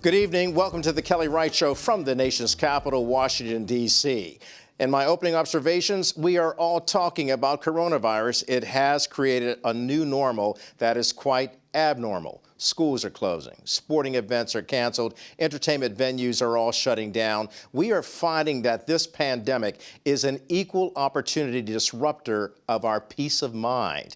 Good evening. Welcome to the Kelly Wright Show from the nation's capital, Washington, D.C. In my opening observations, we are all talking about coronavirus. It has created a new normal that is quite abnormal. Schools are closing, sporting events are canceled, entertainment venues are all shutting down. We are finding that this pandemic is an equal opportunity disruptor of our peace of mind.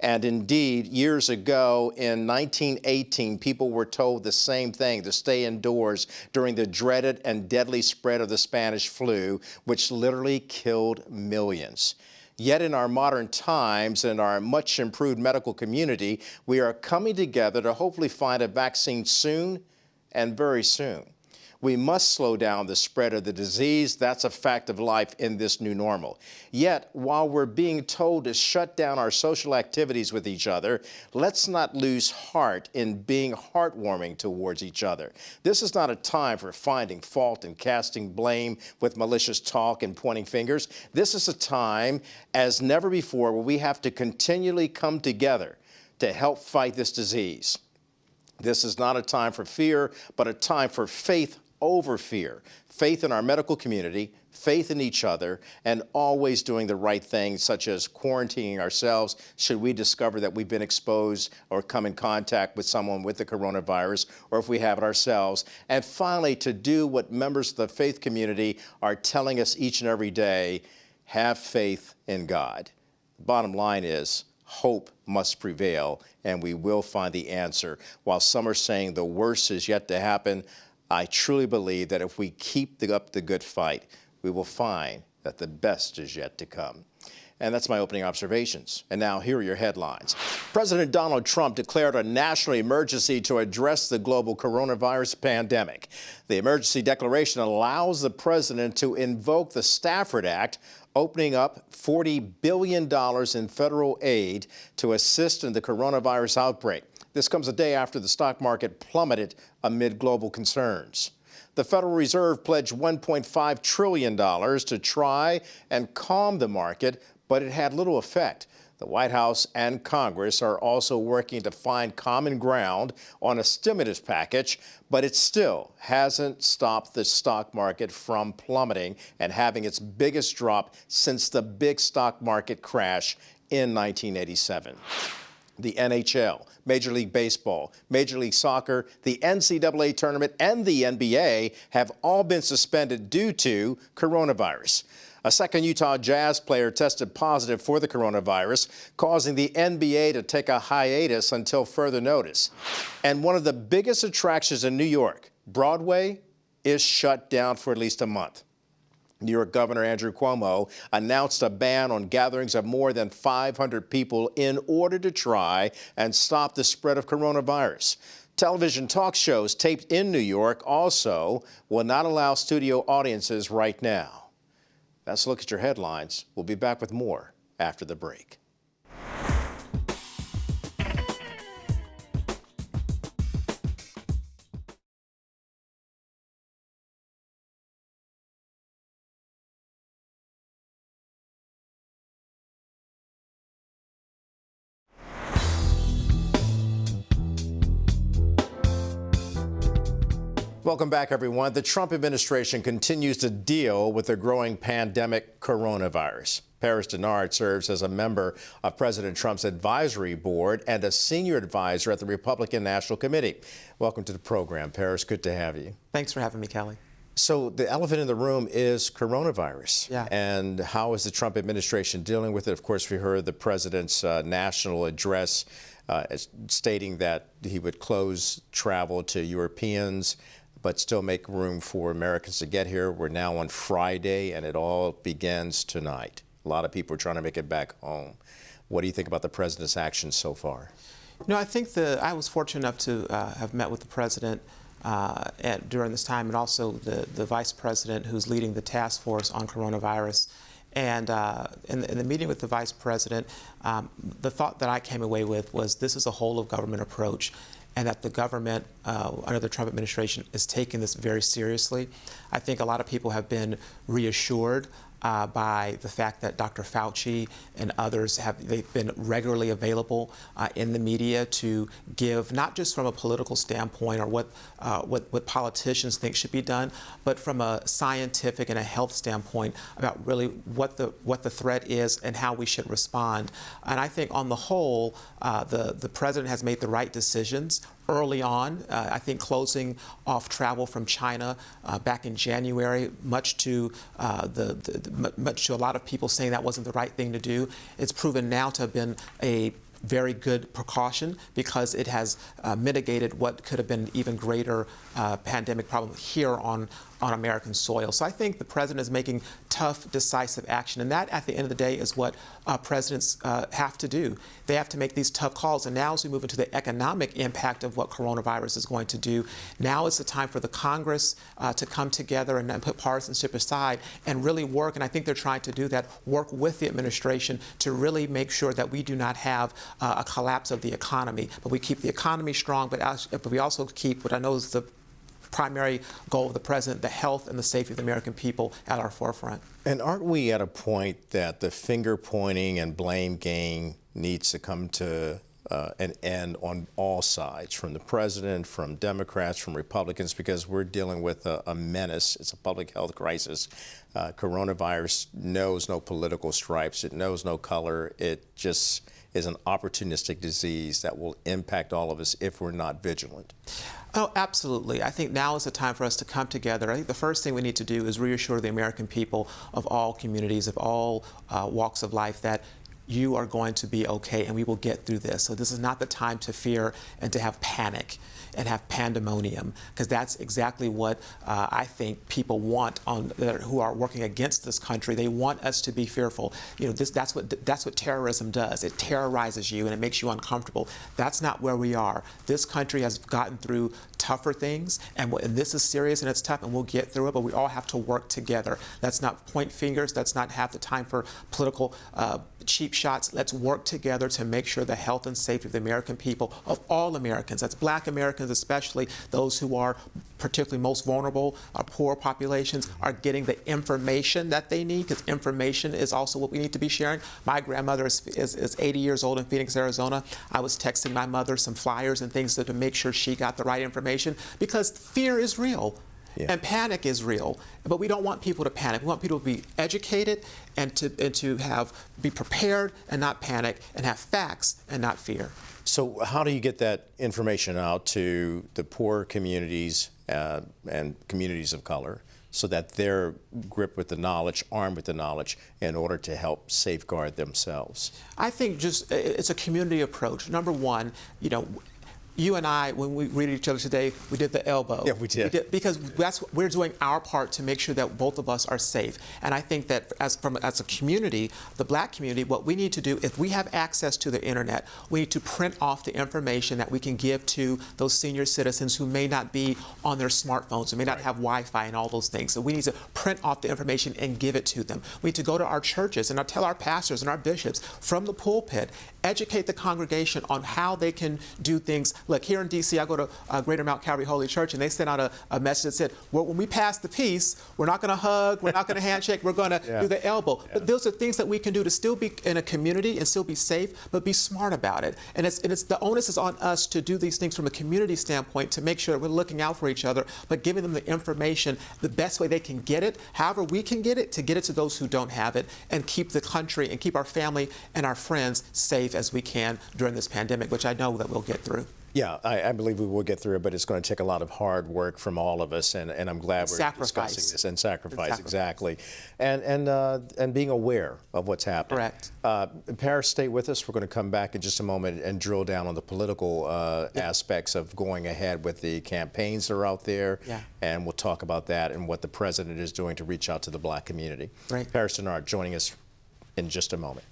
And indeed, years ago in 1918, people were told the same thing, to stay indoors during the dreaded and deadly spread of the Spanish flu, which literally killed millions. Yet in our modern times, in our much improved medical community, we are coming together to hopefully find a vaccine soon and very soon. We must slow down the spread of the disease. That's a fact of life in this new normal. Yet, while we're being told to shut down our social activities with each other, let's not lose heart in being heartwarming towards each other. This is not a time for finding fault and casting blame with malicious talk and pointing fingers. This is a time, as never before, where we have to continually come together to help fight this disease. This is not a time for fear, but a time for faith over fear. Faith in our medical community, faith in each other, and always doing the right thing, such as quarantining ourselves should we discover that we've been exposed or come in contact with someone with the coronavirus, or if we have it ourselves. And finally, to do what members of the faith community are telling us each and every day: have faith in God. The bottom line is, hope must prevail, and we will find the answer. While some are saying the worst is yet to happen, I truly believe that if we keep up the good fight, we will find that the best is yet to come. And that's my opening observations. And now here are your headlines. President Donald Trump declared a national emergency to address the global coronavirus pandemic. The emergency declaration allows the president to invoke the Stafford Act, opening up $40 billion in federal aid to assist in the coronavirus outbreak. This comes a day after the stock market plummeted amid global concerns. The Federal Reserve pledged $1.5 trillion to try and calm the market, but it had little effect. The White House and Congress are also working to find common ground on a stimulus package, but it still hasn't stopped the stock market from plummeting and having its biggest drop since the big stock market crash in 1987. The NHL, Major League Baseball, Major League Soccer, the NCAA tournament, and the NBA have all been suspended due to coronavirus. A second Utah Jazz player tested positive for the coronavirus, causing the NBA to take a hiatus until further notice. And one of the biggest attractions in New York, Broadway, is shut down for at least a month. New York Governor Andrew Cuomo announced a ban on gatherings of more than 500 people in order to try and stop the spread of coronavirus. Television talk shows taped in New York also will not allow studio audiences right now. That's a look at your headlines. We'll be back with more after the break. Welcome back, everyone. The Trump administration continues to deal with the growing pandemic coronavirus. Paris Dennard serves as a member of President Trump's advisory board and a senior advisor at the Republican National Committee. Welcome to the program, Paris. Good to have you. Thanks for having me, Kelly. So the elephant in the room is coronavirus. Yeah. And how is the Trump administration dealing with it? Of course, we heard the president's national address stating that he would close travel to Europeans, but still make room for Americans to get here. We're now on Friday, and it all begins tonight. A lot of people are trying to make it back home. What do you think about the president's actions so far? You know, I think I was fortunate enough to have met with the president during this time, and also the vice president who's leading the task force on coronavirus. And in the meeting with the vice president, the thought that I came away with was this is a whole of government approach, and that the government under the Trump administration is taking this very seriously. I think a lot of people have been reassured by the fact that Dr. Fauci and others they've been regularly available in the media to give, not just from a political standpoint or what politicians think should be done, but from a scientific and a health standpoint about really what the threat is and how we should respond. And I think on the whole, the president has made the right decisions early on. I think closing off travel from China back in January, much to a lot of people saying that wasn't the right thing to do, it's proven now to have been a very good precaution because it has mitigated what could have been even greater pandemic problem here on American soil. So I think the president is making tough, decisive action, and that, at the end of the day, is what presidents have to do. They have to make these tough calls, and now as we move into the economic impact of what coronavirus is going to do, now is the time for the Congress to come together and put partisanship aside and really work, and I think they're trying to do that, work with the administration to really make sure that we do not have a collapse of the economy, but we keep the economy strong, but we also keep what I know is the primary goal of the president, the health and the safety of the American people at our forefront. And aren't we at a point that the finger pointing and blame game needs to come to an end on all sides, from the president, from Democrats, from Republicans, because we're dealing with a menace. It's a public health crisis. Coronavirus knows no political stripes. It knows no color. It just is an opportunistic disease that will impact all of us if we're not vigilant. Oh, absolutely. I think now is the time for us to come together. I think the first thing we need to do is reassure the American people of all communities, of all walks of life, that you are going to be okay and we will get through this. So this is not the time to fear and to have panic and have pandemonium, because that's exactly what I think people want who are working against this country. They want us to be fearful. You know, that's what terrorism does. It terrorizes you and it makes you uncomfortable. That's not where we are. This country has gotten through tougher things, and this is serious and it's tough, and we'll get through it, but we all have to work together. Let's not point fingers. Let's not have the time for political cheap shots. Let's work together to make sure the health and safety of the American people, of all Americans, that's Black Americans especially, those who are particularly most vulnerable, our poor populations, are getting the information that they need, because information is also what we need to be sharing. My grandmother is 80 years old in Phoenix, Arizona. I was texting my mother some flyers and things to make sure she got the right information, because fear is real. Yeah. And panic is real, but we don't want people to panic. We want people to be educated and to be prepared and not panic, and have facts and not fear. So how do you get that information out to the poor communities and communities of color, so that they're gripped with the knowledge, armed with the knowledge, in order to help safeguard themselves? I think it's a community approach. Number one, you and I, when we greeted each other today, we did the elbow. Yeah, we did. Because we're doing our part to make sure that both of us are safe. And I think that as a community, the Black community, what we need to do, if we have access to the internet, we need to print off the information that we can give to those senior citizens who may not be on their smartphones, who may not have Wi-Fi and all those things. So we need to print off the information and give it to them. We need to go to our churches and tell our pastors and our bishops from the pulpit, educate the congregation on how they can do things. Look, here in D.C., I go to Greater Mount Calvary Holy Church, and they sent out a message that said, well, when we pass the peace, we're not going to hug, we're not going to handshake, we're going to do the elbow. Yeah. But those are things that we can do to still be in a community and still be safe, but be smart about it. And the onus is on us to do these things from a community standpoint, to make sure that we're looking out for each other, but giving them the information the best way they can get it, however we can get it, to get it to those who don't have it, and keep the country and keep our family and our friends safe as we can during this pandemic, which I know that we'll get through. Yeah, I believe we will get through it, but it's going to take a lot of hard work from all of us, and I'm glad we're discussing this. And sacrifice, exactly. And being aware of what's happening. Correct. Paris, stay with us. We're going to come back in just a moment and drill down on the political aspects of going ahead with the campaigns that are out there. Yeah. And we'll talk about that and what the president is doing to reach out to the Black community. Right. Paris Dennard joining us in just a moment.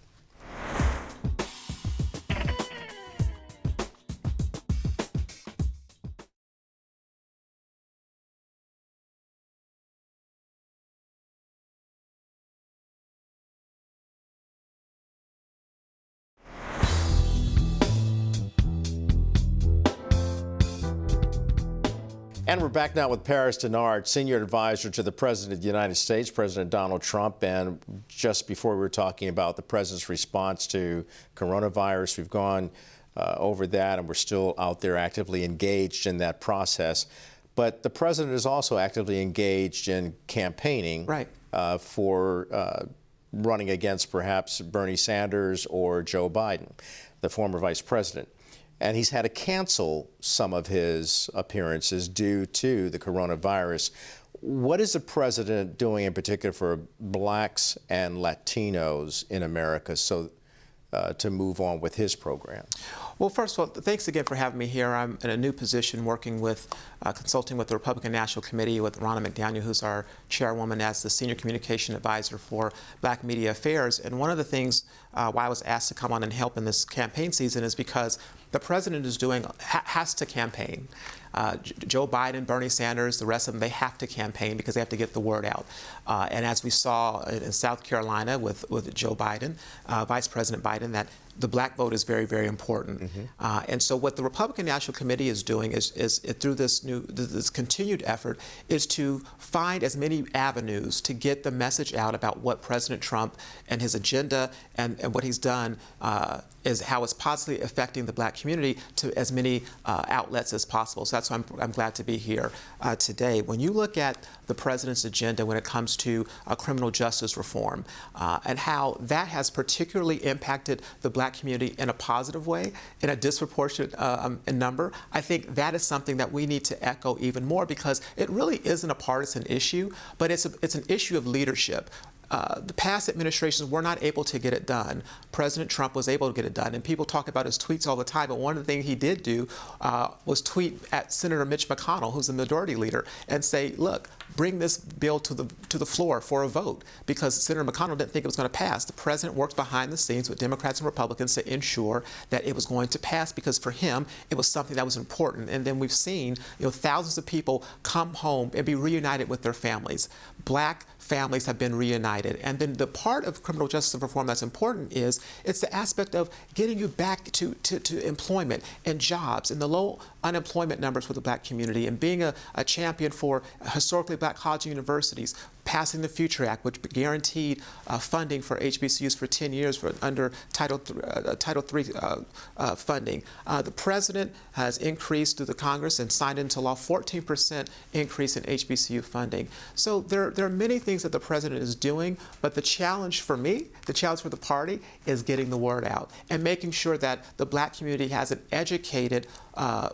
And we're back now with Paris Dennard, Senior Advisor to the President of the United States, President Donald Trump. And just before we were talking about the President's response to coronavirus, we've gone over that, and we're still out there actively engaged in that process. But the President is also actively engaged in campaigning for running against perhaps Bernie Sanders or Joe Biden, the former Vice President. And he's had to cancel some of his appearances due to the coronavirus. What is the president doing in particular for blacks and Latinos in America to move on with his program? Well, first of all, thanks again for having me here. I'm in a new position working with, consulting with the Republican National Committee with Ronna McDaniel, who's our chairwoman, as the Senior Communication Advisor for Black Media Affairs. And one of the things why I was asked to come on and help in this campaign season is because the president has to campaign. Joe Biden, Bernie Sanders, the rest of them, they have to campaign because they have to get the word out. And as we saw in South Carolina with Joe Biden, Vice President Biden, that the black vote is very, very important. And so what the Republican National Committee is doing is through this continued effort is to find as many avenues to get the message out about what President Trump and his agenda and what he's done is how it's positively affecting the black community to as many outlets as possible. So that's why I'm glad to be here today. When you look at the president's agenda when it comes to criminal justice reform and how that has particularly impacted the black community in a positive way, in a disproportionate number, I think that is something that we need to echo even more, because it really isn't a partisan issue, but it's an issue of leadership. The past administrations were not able to get it done. President Trump was able to get it done, and people talk about his tweets all the time, but one of the things he did do was tweet at Senator Mitch McConnell, who's the majority leader, and say, look, bring this bill to the floor for a vote, because Senator McConnell didn't think it was going to pass. The president worked behind the scenes with Democrats and Republicans to ensure that it was going to pass, because for him, it was something that was important. And then we've seen, thousands of people come home and be reunited with their families. Black families have been reunited. And then the part of criminal justice reform that's important is it's the aspect of getting you back to employment and jobs and the low unemployment numbers for the black community, and being a champion for historically black colleges and universities, passing the Future Act, which guaranteed funding for HBCUs for 10 years for under Title III funding. The president has increased through the Congress and signed into law 14% increase in HBCU funding. So there are many things that the president is doing, but the challenge for me, the challenge for the party, is getting the word out and making sure that the black community has an educated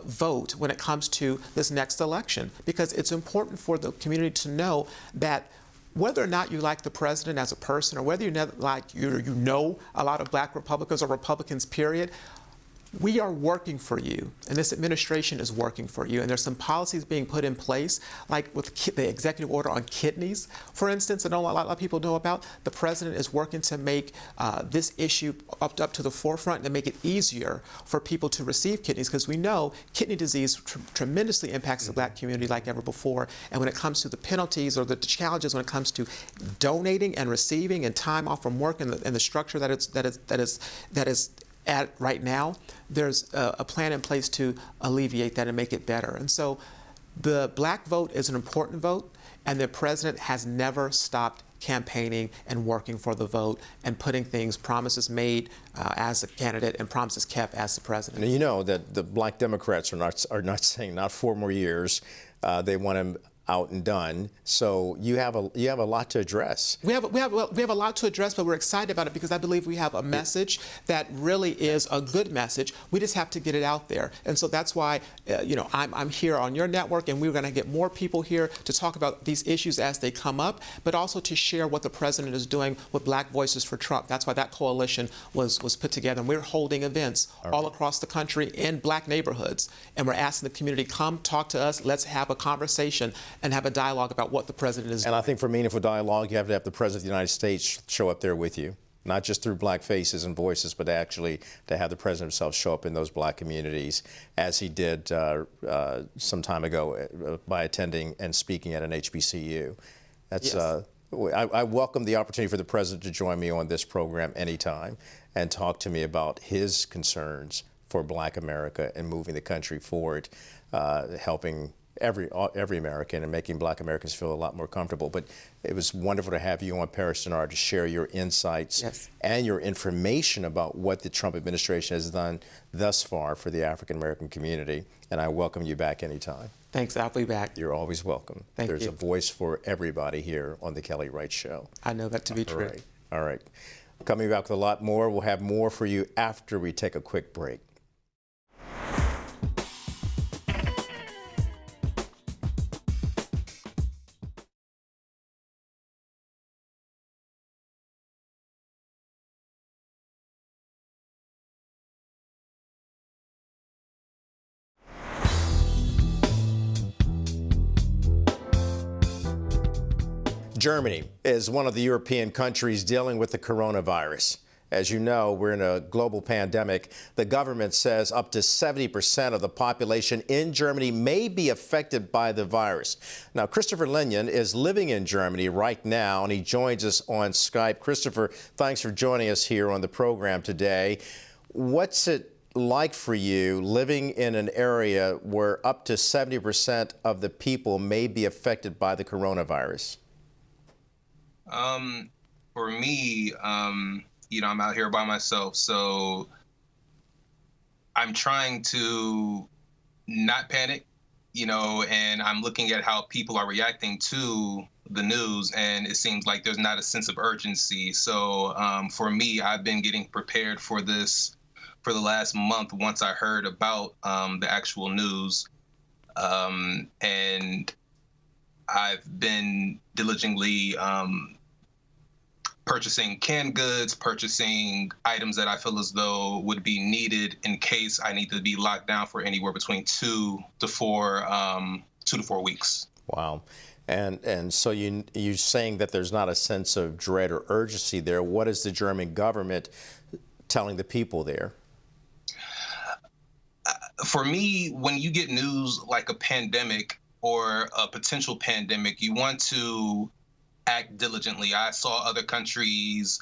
vote when it comes to this next election, because it's important for the community to know that whether or not you like the president as a person, or whether you know a lot of black Republicans or Republicans, period, we are working for you, and this administration is working for you. And there's some policies being put in place, like with the executive order on kidneys, for instance. I know a lot of people know about. The president is working to make this issue up to the forefront and make it easier for people to receive kidneys, because we know kidney disease tremendously impacts the black community like never before. And when it comes to the penalties or the challenges when it comes to donating and receiving and time off from work and the structure that is at right now, there's a plan in place to alleviate that and make it better. And so the black vote is an important vote, and the president has never stopped campaigning and working for the vote and putting promises made as a candidate and promises kept as the president. And you know that the black Democrats are not saying not 4 more years. They want him out and done. So you have a lot to address. We have a lot to address, but we're excited about it because I believe we have a message that really is a good message. We just have to get it out there, and so that's why I'm here on your network, and we're going to get more people here to talk about these issues as they come up, but also to share what the president is doing with Black Voices for Trump. That's why that coalition was put together, and we're holding events all across the country in black neighborhoods, and we're asking the community, come talk to us, let's have a conversation and have a dialogue about what the president is doing. And I think for meaningful dialogue, you have to have the President of the United States show up there with you, not just through black faces and voices, but actually to have the president himself show up in those black communities, as he did some time ago by attending and speaking at an HBCU. That's, yes. I welcome the opportunity for the president to join me on this program anytime and talk to me about his concerns for black America and moving the country forward, helping every American and making Black Americans feel a lot more comfortable. But it was wonderful to have you on, Paris Dennard, to share your insights and your information about what the Trump administration has done thus far for the African American community. And I welcome you back anytime. Thanks. I'll be back. You're always welcome. Thank you. There's a voice for everybody here on the Kelly Wright Show. I know that to be true. All right. Coming back with a lot more. We'll have more for you after we take a quick break. Germany is one of the European countries dealing with the coronavirus. As you know, we're in a global pandemic. The government says up to 70% of the population in Germany may be affected by the virus. Now, Christopher Lenin is living in Germany right now, and he joins us on Skype. Christopher, thanks for joining us here on the program today. What's it like for you living in an area where up to 70% of the people may be affected by the coronavirus? For me, I'm out here by myself, so I'm trying to not panic, and I'm looking at how people are reacting to the news, and it seems like there's not a sense of urgency. So for me, I've been getting prepared for this for the last month once I heard about the actual news, and I've been diligently purchasing canned goods, purchasing items that I feel as though would be needed in case I need to be locked down for anywhere between 2 to 4 weeks. Wow. And so you're saying that there's not a sense of dread or urgency there. What is the German government telling the people there? For me, when you get news like a pandemic or a potential pandemic, you want to act diligently. I saw other countries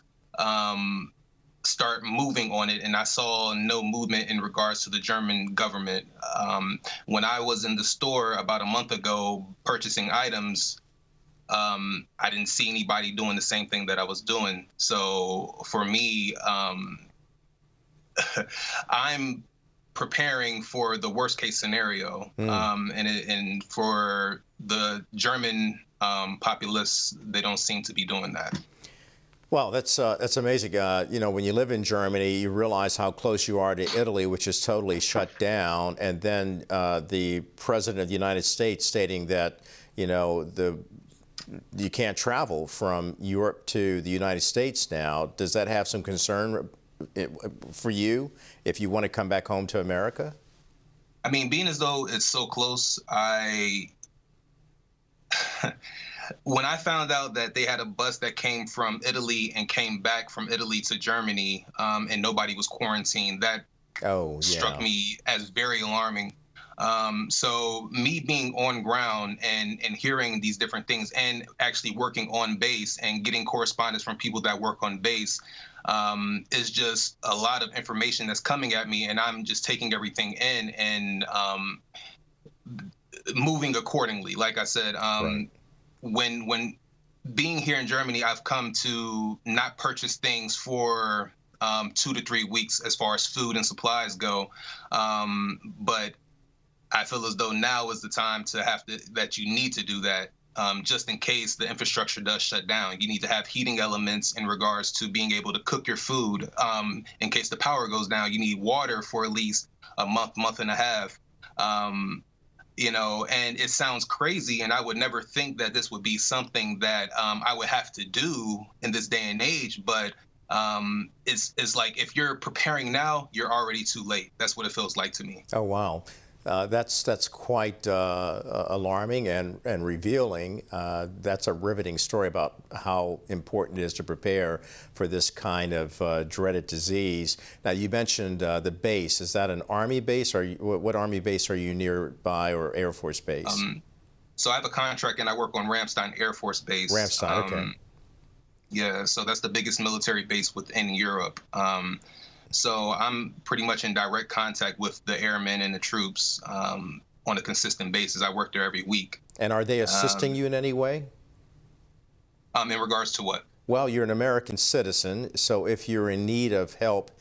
start moving on it, and I saw no movement in regards to the German government. When I was in the store about a month ago purchasing items, I didn't see anybody doing the same thing that I was doing. So for me, I'm preparing for the worst case scenario, and for the German populace, they don't seem to be doing that. Well, that's amazing. When you live in Germany, you realize how close you are to Italy, which is totally shut down, and then the President of the United States stating that you can't travel from Europe to the United States now. Does that have some concern for you if you want to come back home to America? I mean, being as though it's so close, when I found out that they had a bus that came from Italy and came back from Italy to Germany, and nobody was quarantined, that struck me as very alarming. So me being on ground and hearing these different things, and actually working on base and getting correspondence from people that work on base, is just a lot of information that's coming at me, and I'm just taking everything in and moving accordingly. Like I said, Right. when being here in Germany, I've come to not purchase things for 2 to 3 weeks as far as food and supplies go. But I feel as though now is the time that you need to do that, just in case the infrastructure does shut down. You need to have heating elements in regards to being able to cook your food. In case the power goes down, you need water for at least a month and a half. And it sounds crazy, and I would never think that this would be something that I would have to do in this day and age, but it's like if you're preparing now, you're already too late. That's what it feels like to me. Oh, wow. That's quite alarming and revealing. That's a riveting story about how important it is to prepare for this kind of dreaded disease. Now, you mentioned the base. Is that an Army base? Or what Army base are you nearby, or Air Force base? So I have a contract, and I work on Ramstein Air Force Base. Ramstein, okay. Yeah, so that's the biggest military base within Europe. So I'm pretty much in direct contact with the airmen and the troops. on a consistent basis. I work there every week. And are they assisting you in any way? In regards to what? Well, you're an American citizen, so if you're in need of help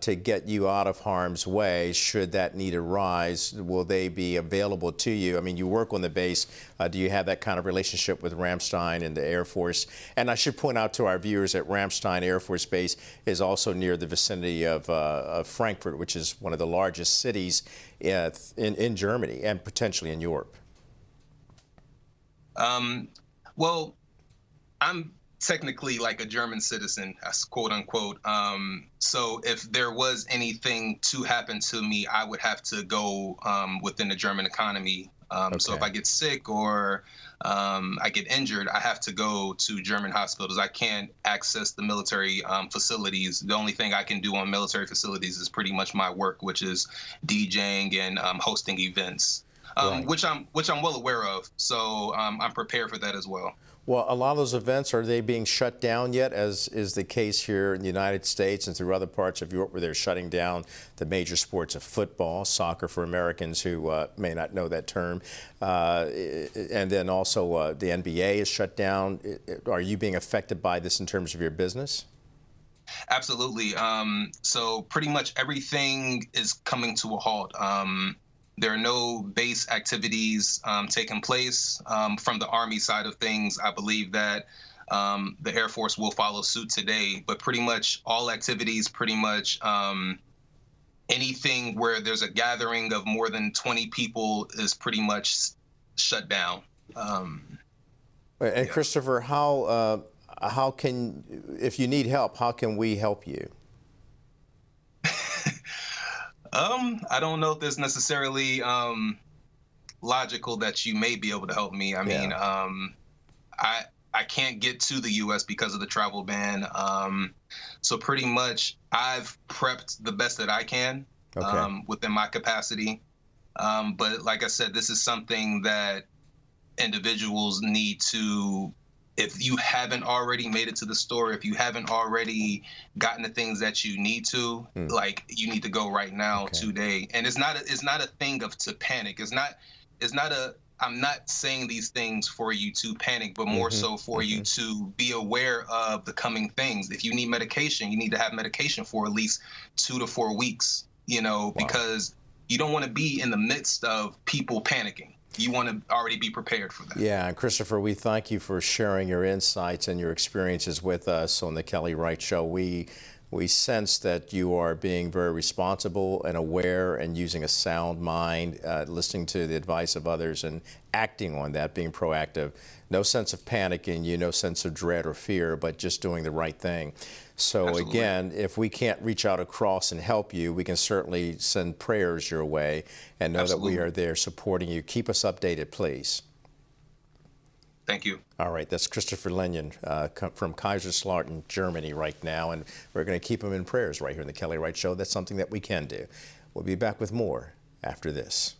to get you out of harm's way, should that need arise, will they be available to you? I mean, you work on the base. Do you have that kind of relationship with Ramstein and the Air Force? And I should point out to our viewers that Ramstein Air Force Base is also near the vicinity of Frankfurt, which is one of the largest cities in Germany and potentially in Europe. Well, I'm technically like a German citizen, quote unquote. So if there was anything to happen to me, I would have to go within the German economy. So if I get sick or I get injured, I have to go to German hospitals. I can't access the military facilities. The only thing I can do on military facilities is pretty much my work, which is DJing and hosting events, right. which I'm well aware of. So I'm prepared for that as well. Well, a lot of those events, are they being shut down yet, as is the case here in the United States and through other parts of Europe where they're shutting down the major sports of football, soccer for Americans who may not know that term, and then also the NBA is shut down. Are you being affected by this in terms of your business? Absolutely. So pretty much everything is coming to a halt. There are no base activities taking place. From the Army side of things, I believe that the Air Force will follow suit today, but pretty much all activities, pretty much anything where there's a gathering of more than 20 people is pretty much shut down. And Christopher, how can, if you need help, how can we help you? I don't know if there's necessarily logical that you may be able to help me. I mean, I can't get to the U.S. because of the travel ban. So pretty much I've prepped the best that I can within my capacity. But like I said, this is something that individuals need to, if you haven't already made it to the store, if you haven't already gotten the things that you need to, like, you need to go right now, today. And it's not a thing of to panic. I'm not saying these things for you to panic, but more so for you to be aware of the coming things. If you need medication, you need to have medication for at least 2 to 4 weeks, because you don't want to be in the midst of people panicking. You want to already be prepared for that. Yeah, and Christopher, we thank you for sharing your insights and your experiences with us on the Kelly Wright Show. We sense that you are being very responsible and aware and using a sound mind, listening to the advice of others and acting on that, being proactive. No sense of panic in you, no sense of dread or fear, but just doing the right thing. So Absolutely. Again, if we can't reach out across and help you, we can certainly send prayers your way and know Absolutely. That we are there supporting you. Keep us updated, please. Thank you. All right, that's Christopher Lenin from Kaiserslautern, Germany right now, and we're going to keep him in prayers right here in the Kelly Wright Show. That's something that we can do. We'll be back with more after this.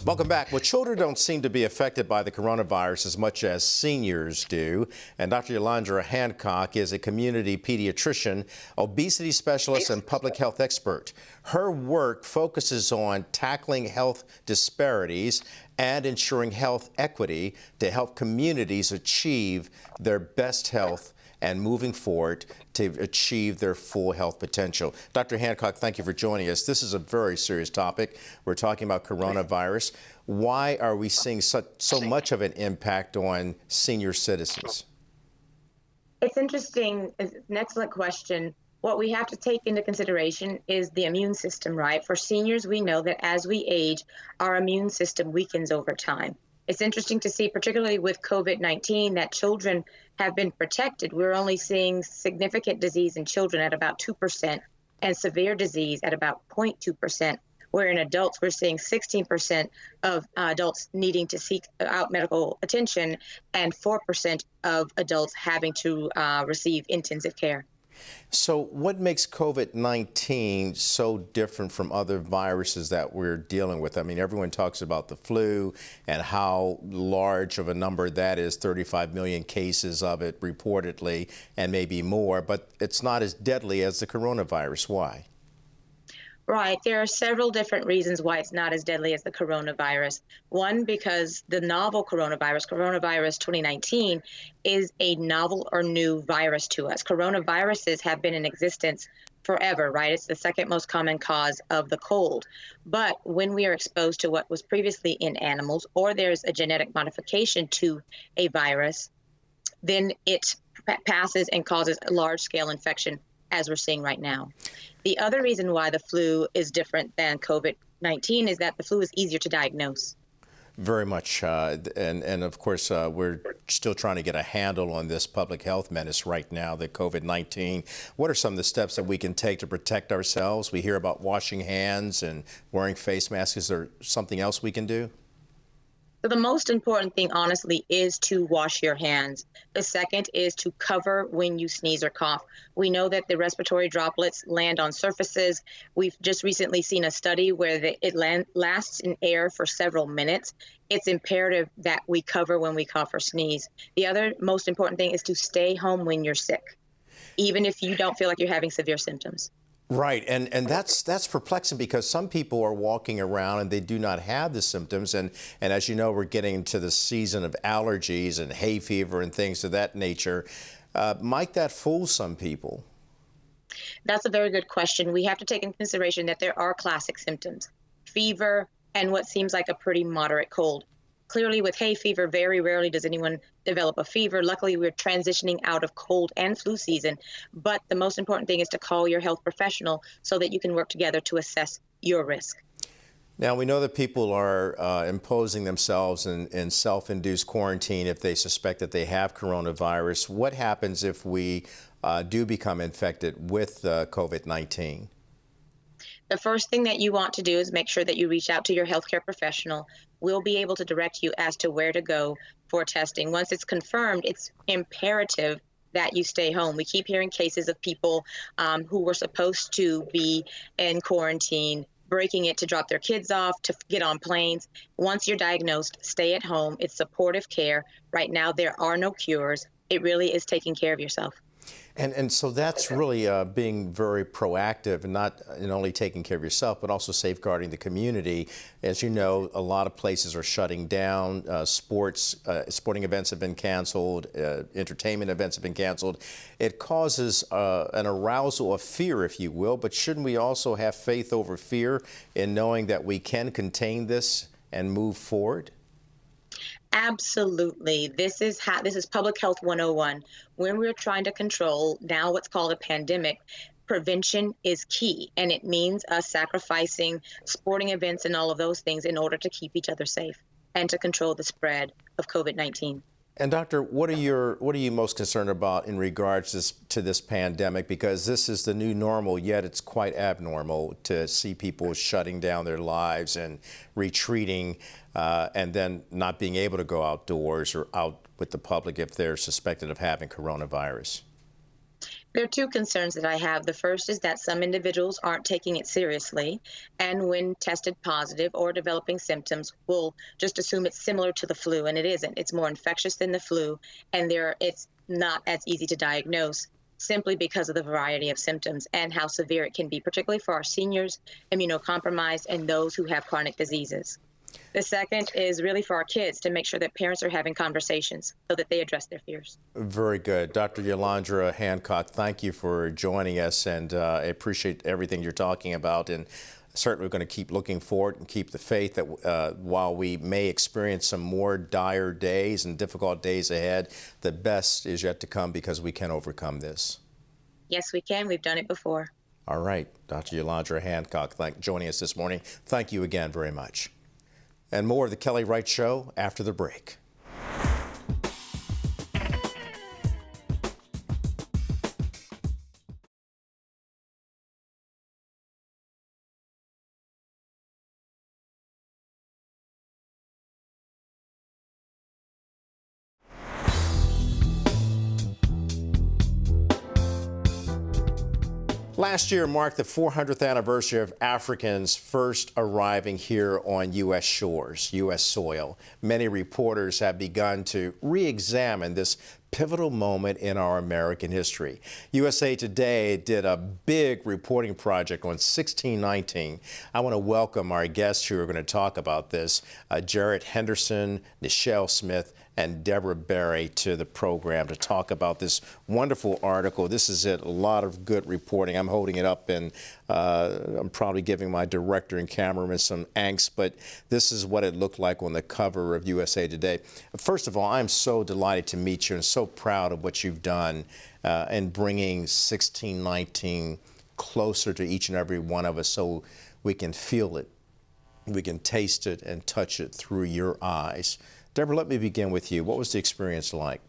Welcome back. Well, children don't seem to be affected by the coronavirus as much as seniors do. And Dr. Andra Hancock is a community pediatrician, obesity specialist, and public health expert. Her work focuses on tackling health disparities and ensuring health equity to help communities achieve their best health and moving forward to achieve their full health potential. Dr. Hancock, thank you for joining us. This is a very serious topic. We're talking about coronavirus. Why are we seeing so much of an impact on senior citizens? It's interesting. It's an excellent question. What we have to take into consideration is the immune system, right? For seniors, we know that as we age, our immune system weakens over time. It's interesting to see, particularly with COVID-19, that children have been protected. We're only seeing significant disease in children at about 2% and severe disease at about 0.2%, where in adults we're seeing 16% of adults needing to seek out medical attention and 4% of adults having to receive intensive care. So what makes COVID-19 so different from other viruses that we're dealing with? I mean, everyone talks about the flu and how large of a number that is, 35 million cases of it reportedly, and maybe more, but it's not as deadly as the coronavirus. Why? Right. There are several different reasons why it's not as deadly as the coronavirus. One, because the novel coronavirus 2019, is a novel or new virus to us. Coronaviruses have been in existence forever, right? It's the second most common cause of the cold. But when we are exposed to what was previously in animals, or there's a genetic modification to a virus, then it passes and causes a large-scale infection, as we're seeing right now. The other reason why the flu is different than COVID-19 is that the flu is easier to diagnose. Very much. And of course, we're still trying to get a handle on this public health menace right now, the COVID-19. What are some of the steps that we can take to protect ourselves? We hear about washing hands and wearing face masks. Is there something else we can do? So the most important thing, honestly, is to wash your hands. The second is to cover when you sneeze or cough. We know that the respiratory droplets land on surfaces. We've just recently seen a study where it lasts in air for several minutes. It's imperative that we cover when we cough or sneeze. The other most important thing is to stay home when you're sick, even if you don't feel like you're having severe symptoms. Right, and that's perplexing because some people are walking around and they do not have the symptoms, and as you know, we're getting into the season of allergies and hay fever and things of that nature. Might that fool some people? That's a very good question. We have to take into consideration that there are classic symptoms: fever and what seems like a pretty moderate cold. Clearly, with hay fever, very rarely does anyone develop a fever. Luckily, we're transitioning out of cold and flu season. But the most important thing is to call your health professional so that you can work together to assess your risk. Now, we know that people are imposing themselves in self-induced quarantine if they suspect that they have coronavirus. What happens if we do become infected with COVID-19? The first thing that you want to do is make sure that you reach out to your healthcare professional. We'll be able to direct you as to where to go for testing. Once it's confirmed, it's imperative that you stay home. We keep hearing cases of people who were supposed to be in quarantine, breaking it to drop their kids off, to get on planes. Once you're diagnosed, stay at home. It's supportive care. Right now, there are no cures. It really is taking care of yourself. And so that's really being very proactive and not only taking care of yourself, but also safeguarding the community. As you know, a lot of places are shutting down. Sporting events have been canceled. Entertainment events have been canceled. It causes an arousal of fear, if you will. But shouldn't we also have faith over fear in knowing that we can contain this and move forward? Absolutely. This is Public Health 101. When we're trying to control now what's called a pandemic, prevention is key, and it means us sacrificing sporting events and all of those things in order to keep each other safe and to control the spread of COVID-19. And Doctor, what are you most concerned about in regards to this pandemic? Because this is the new normal, yet it's quite abnormal to see people shutting down their lives and retreating, and then not being able to go outdoors or out with the public if they're suspected of having coronavirus. There are two concerns that I have. The first is that some individuals aren't taking it seriously, and when tested positive or developing symptoms, will just assume it's similar to the flu, and it isn't. It's more infectious than the flu, and it's not as easy to diagnose simply because of the variety of symptoms and how severe it can be, particularly for our seniors, immunocompromised, and those who have chronic diseases. The second is really for our kids, to make sure that parents are having conversations so that they address their fears. Very good. Dr. Andra Hancock, thank you for joining us, and I appreciate everything you're talking about. And certainly we're going to keep looking forward and keep the faith that while we may experience some more dire days and difficult days ahead, the best is yet to come because we can overcome this. Yes, we can. We've done it before. All right. Dr. Andra Hancock, joining us this morning. Thank you again very much. And more of the Kelly Wright Show after the break. Last year marked the 400th anniversary of Africans first arriving here on U.S. shores, U.S. soil. Many reporters have begun to re-examine this pivotal moment in our American history. USA Today did a big reporting project on 1619. I want to welcome our guests who are going to talk about this, Jarrett Henderson, Nichelle Smith, and Deborah Berry to the program to talk about this wonderful article. This is it, a lot of good reporting. I'm holding it up and I'm probably giving my director and cameraman some angst, but this is what it looked like on the cover of USA Today. First of all, I'm so delighted to meet you and so proud of what you've done in bringing 1619 closer to each and every one of us so we can feel it, we can taste it and touch it through your eyes. Deborah, let me begin with you. What was the experience like?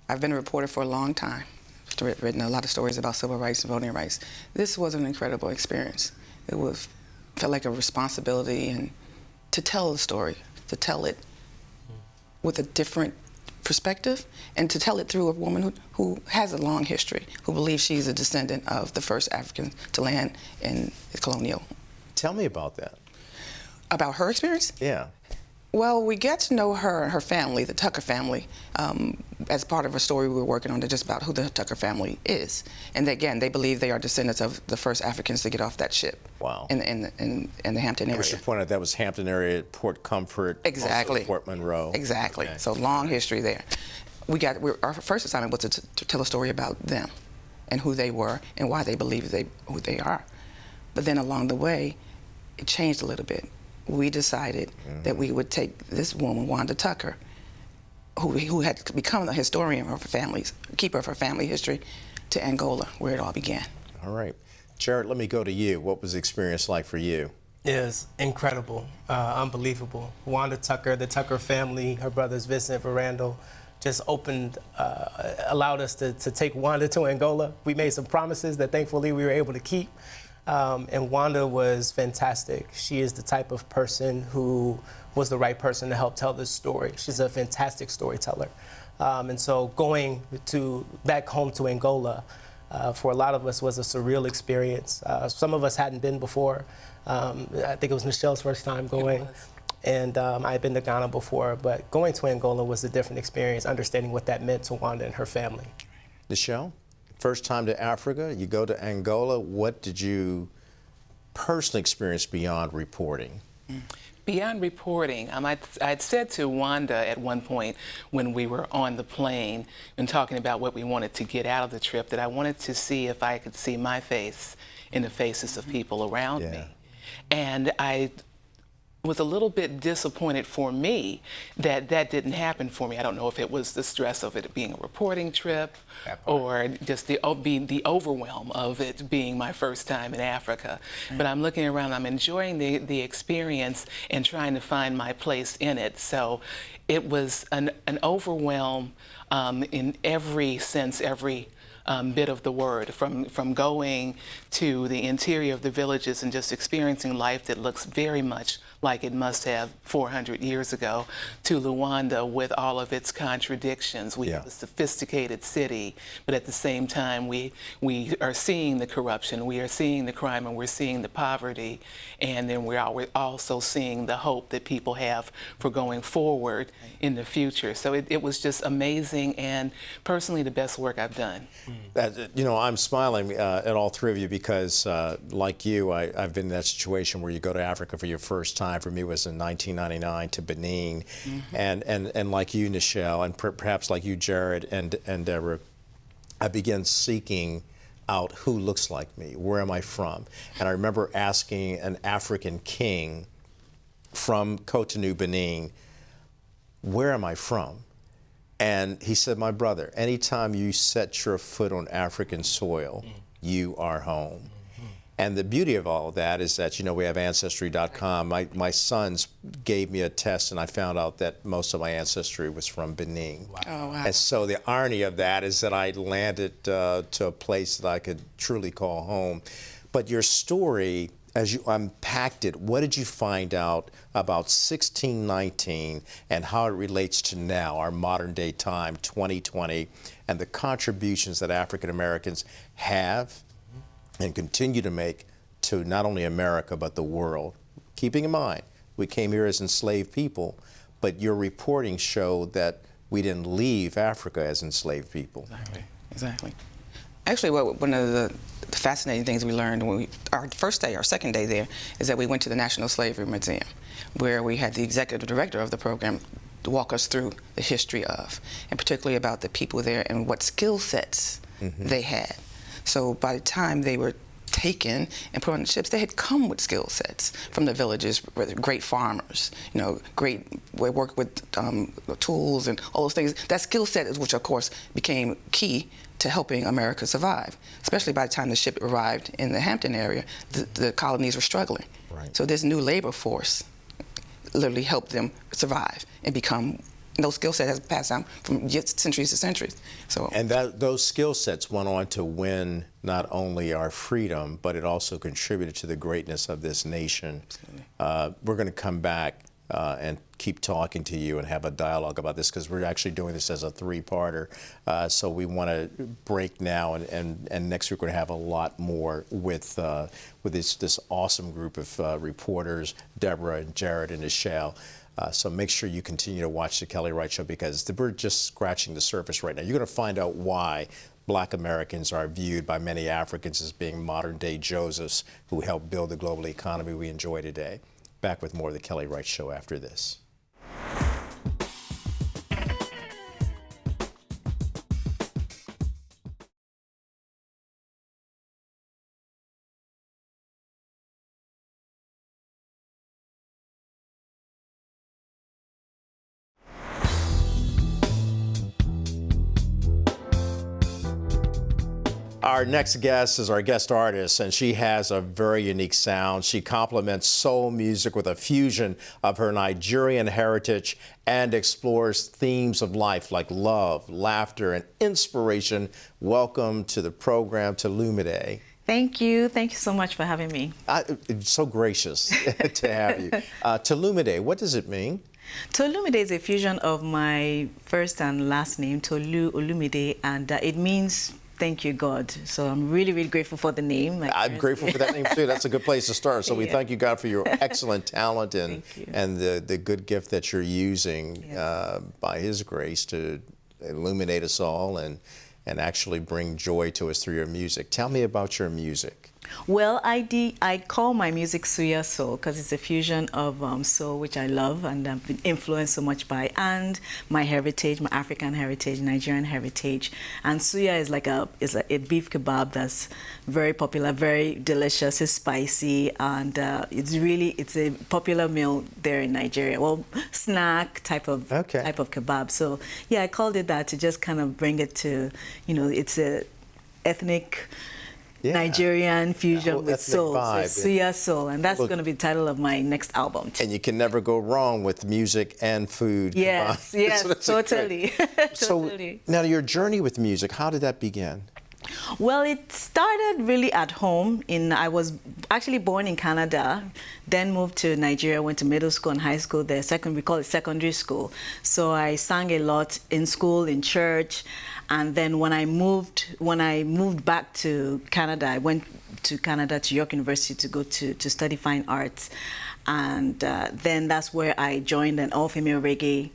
I've been a reporter for a long time. I've written a lot of stories about civil rights and voting rights. This was an incredible experience. It felt like a responsibility and to tell the story, to tell it with a different perspective, and to tell it through a woman who has a long history, who believes she's a descendant of the first African to land in the colonial. Tell me about that. About her experience? Yeah. Well, we get to know her and her family, the Tucker family, as part of a story we were working on just about who the Tucker family is. And again, they believe they are descendants of the first Africans to get off that ship. Wow. In the Hampton area. I should point out that was Hampton area, Port Comfort, exactly. Fort Monroe. Exactly. Okay. So long history there. Our first assignment was to tell a story about them and who they were and why they believe who they are. But then along the way, it changed a little bit. We decided that we would take this woman, Wanda Tucker, who had become the historian of her family's, keeper of her family history, to Angola, where it all began. All right. Jarrett, let me go to you. What was the experience like for you? It was incredible, unbelievable. Wanda Tucker, the Tucker family, her brothers Vincent, Randall, just allowed us to take Wanda to Angola. We made some promises that thankfully we were able to keep. And Wanda was fantastic. She is the type of person who was the right person to help tell this story. She's a fantastic storyteller. And so going back home to Angola, for a lot of us was a surreal experience. Some of us hadn't been before. I think it was Nichelle's first time going. And I had been to Ghana before, but going to Angola was a different experience, understanding what that meant to Wanda and her family. Nichelle? First time to Africa, you go to Angola. What did you personally experience beyond reporting? Beyond reporting, I'd said to Wanda at one point when we were on the plane and talking about what we wanted to get out of the trip, that I wanted to see if I could see my face in the faces of people around me. And I was a little bit disappointed for me that that didn't happen for me. I don't know if it was the stress of it being a reporting trip or just the overwhelm of it being my first time in Africa. But I'm looking around, I'm enjoying the experience and trying to find my place in it. So it was an overwhelm in every sense, every bit of the word, from going to the interior of the villages and just experiencing life that looks very much like it must have 400 years ago, to Luanda with all of its contradictions. We have a sophisticated city, but at the same time we are seeing the corruption, we are seeing the crime, and we're seeing the poverty, and then we're also seeing the hope that people have for going forward in the future. So it was just amazing, and personally the best work I've done. You know, I'm smiling at all three of you because, like you, I've been in that situation where you go to Africa for your first time. For me, it was in 1999 to Benin, and like you, Nichelle, and perhaps like you, Jarrett and Deborah, I began seeking out who looks like me, where am I from, and I remember asking an African king from Cotonou, Benin, where am I from? And he said, my brother, anytime you set your foot on African soil, you are home. And the beauty of all of that is that, you know, we have Ancestry.com. My sons gave me a test, and I found out that most of my ancestry was from Benin. Wow. Oh, wow. And so the irony of that is that I landed to a place that I could truly call home. But your story, as you unpacked it, what did you find out about 1619 and how it relates to now, our modern day time, 2020, and the contributions that African Americans have and continue to make to not only America but the world. Keeping in mind, we came here as enslaved people, but your reporting showed that we didn't leave Africa as enslaved people. Exactly. Actually, one of the fascinating things we learned when our second day there, is that we went to the National Slavery Museum, where we had the executive director of the program to walk us through the history of, and particularly about the people there and what skill sets they had. So by the time they were taken and put on the ships, they had come with skill sets from the villages, great farmers, great work with tools and all those things. That skill set is which, of course, became key to helping America survive, especially by the time the ship arrived in the Hampton area, the colonies were struggling. Right. So this new labor force literally helped them survive and become, those skill sets has passed down from centuries to centuries. So, and those skill sets went on to win not only our freedom, but it also contributed to the greatness of this nation. We're going to come back and keep talking to you and have a dialogue about this, because we're actually doing this as a three-parter. So we want to break now, and next week we're going to have a lot more with this awesome group of reporters, Deborah and Jared and Michelle. So make sure you continue to watch the Kelly Wright Show, because we're just scratching the surface right now. You're going to find out why Black Americans are viewed by many Africans as being modern-day Josephs who helped build the global economy we enjoy today. Back with more of the Kelly Wright Show after this. Our next guest is our guest artist, and she has a very unique sound. She complements soul music with a fusion of her Nigerian heritage and explores themes of life like love, laughter, and inspiration. Welcome to the program, Tolumide. Thank you. Thank you so much for having me. It's so gracious to have you. Tolumide, what does it mean? Tolumide is a fusion of my first and last name, Tolu Olumide, and it means thank you, God. So I'm really, really grateful for the name. I'm grateful for that name, too. That's a good place to start. So we thank you, God, for your excellent talent and the good gift that you're using by His grace to illuminate us all and actually bring joy to us through your music. Tell me about your music. Well, I call my music Suya Soul because it's a fusion of soul, which I love and I've been influenced so much by, and my heritage, my African heritage, Nigerian heritage. And Suya is like a beef kebab that's very popular, very delicious, it's spicy, and it's a popular meal there in Nigeria. Well, snack type of kebab. So yeah, I called it that to just kind of bring it to, it's a ethnic Nigerian fusion with soul, so Suya Soul, and that's going to be the title of my next album. And you can never go wrong with music and food. Yes, yes, totally. So now your journey with music, how did that begin? Well, it started really at home. I was actually born in Canada, then moved to Nigeria, went to middle school and high school there. We call it secondary school. So I sang a lot in school, in church. And then when I moved back to Canada, I went to Canada, to York University, to go to study fine arts. And then that's where I joined an all-female reggae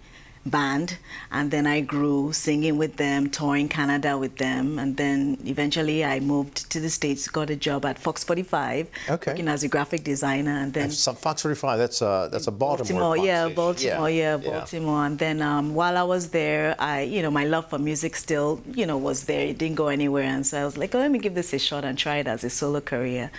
band, and then I grew singing with them, touring Canada with them, and then eventually I moved to the States, got a job at Fox 45, working as a graphic designer, and then Fox 45, that's a Baltimore. Baltimore. And then while I was there, my love for music still, was there. It didn't go anywhere, and so I was like, let me give this a shot and try it as a solo career.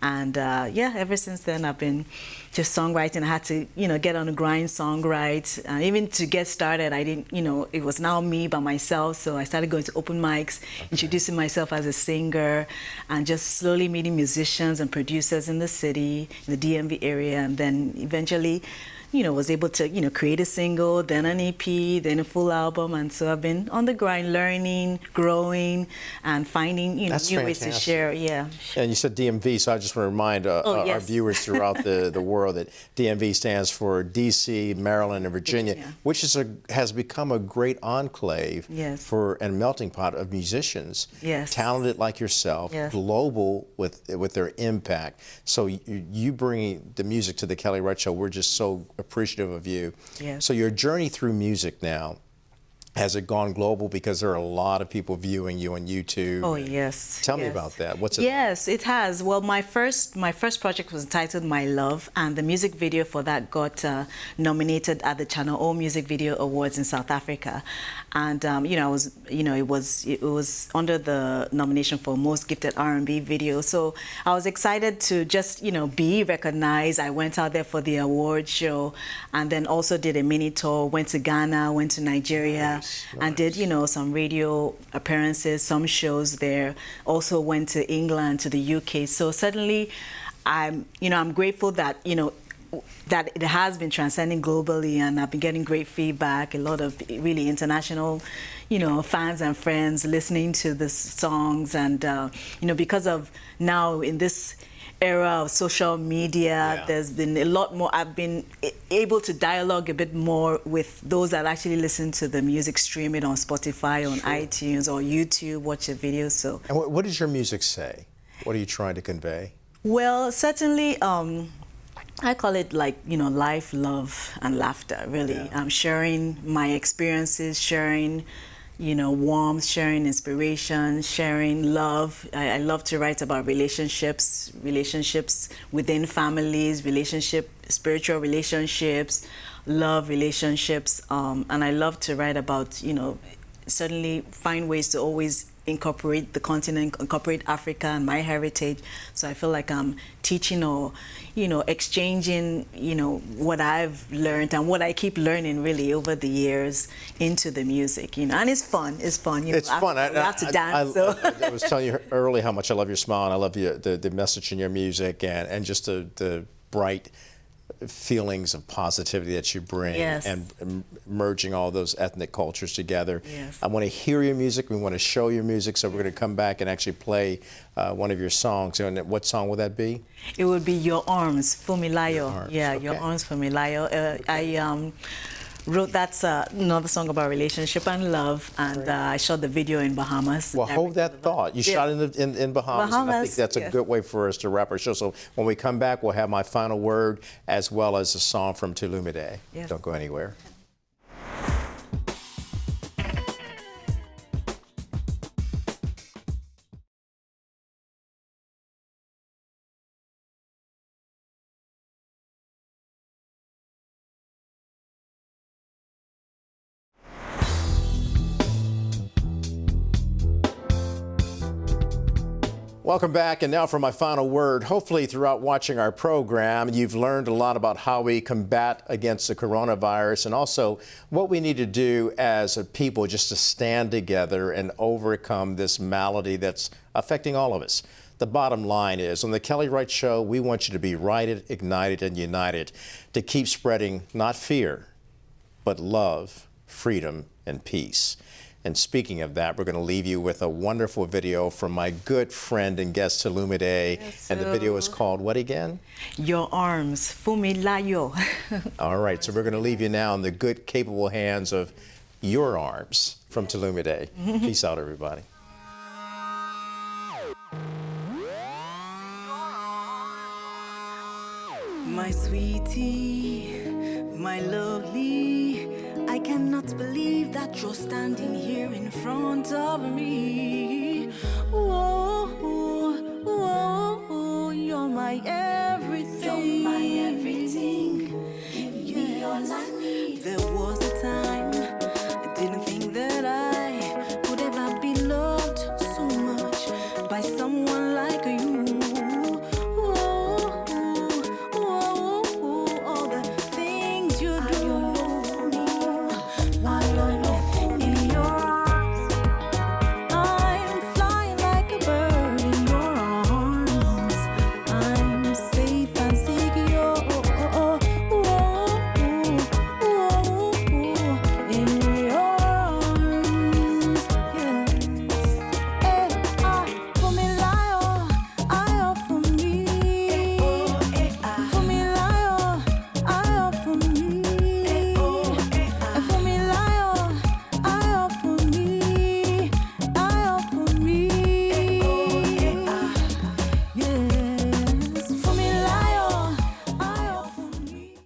And ever since then, I've been just songwriting. I had to, get on the grind, songwrite. Even to get started, I didn't, it was now me by myself. So I started going to open mics, introducing myself as a singer, and just slowly meeting musicians and producers in the city, in the DMV area. And then eventually, was able to, create a single, then an EP, then a full album. And so I've been on the grind, learning, growing, and finding, new ways to share. Yeah. And you said DMV, so I just want to remind our viewers throughout the world that DMV stands for DC, Maryland, and Virginia, which has become a great enclave for and melting pot of musicians, talented like yourself, global with their impact. So you bringing the music to the Kelly Wright Show, we're just so appreciative of you. So your journey through music now, has it gone global? Because there are a lot of people viewing you on YouTube. Oh, yes. Tell me about that. What's it? Yes, it has. Well, my first project was entitled My Love, and the music video for that got nominated at the Channel O Music Video Awards in South Africa. And it was under the nomination for Most Gifted R&B Video. So I was excited to just be recognized. I went out there for the award show, and then also did a mini tour. Went to Ghana, went to Nigeria, and did some radio appearances, some shows there. Also went to England, to the UK. So suddenly, I'm grateful that that it has been transcending globally, and I've been getting great feedback, a lot of really international, fans and friends listening to the songs. And, because of now in this era of social media, there's been a lot more, I've been able to dialogue a bit more with those that actually listen to the music, stream it on Spotify, on iTunes or YouTube, watch the videos. So. And what does your music say? What are you trying to convey? Well, certainly, I call it like, life, love, and laughter, really. I'm sharing my experiences, sharing, warmth, sharing inspiration, sharing love. I love to write about relationships within families, spiritual relationships, love relationships. And I love to write about, certainly find ways to always incorporate the continent, incorporate Africa and my heritage. So I feel like I'm teaching or, exchanging, what I've learned and what I keep learning really over the years into the music, and it's fun. It's fun. It's fun. I have to dance. I was telling you earlier how much I love your smile, and I love the message in your music, and just the bright feelings of positivity that you bring, and merging all those ethnic cultures together. I want to hear your music. We want to show your music, so we're going to come back and actually play one of your songs. And what song would that be? It would be Your Arms, Fumilayo. Your Arms, Fumilayo. I wrote that's another song about relationship and love, and I shot the video in Bahamas. Well, hold that thought. You shot in Bahamas, and I think that's a good way for us to wrap our show. So when we come back, we'll have my final word as well as a song from Tulumide. Don't go anywhere. Welcome back, and now for my final word. Hopefully throughout watching our program, you've learned a lot about how we combat against the coronavirus, and also what we need to do as a people just to stand together and overcome this malady that's affecting all of us. The bottom line is, on the Kelly Wright Show, we want you to be righted, ignited, and united to keep spreading not fear, but love, freedom, and peace. And speaking of that, we're going to leave you with a wonderful video from my good friend and guest, Tulumide. And the video is called what again? Your Arms, Fumilayo. All right, so we're going to leave you now in the good, capable hands of Your Arms from Tulumide. Peace out, everybody. My sweetie, my lovely, I cannot believe that you're standing here in front of me. Whoa, whoa, you're my everything.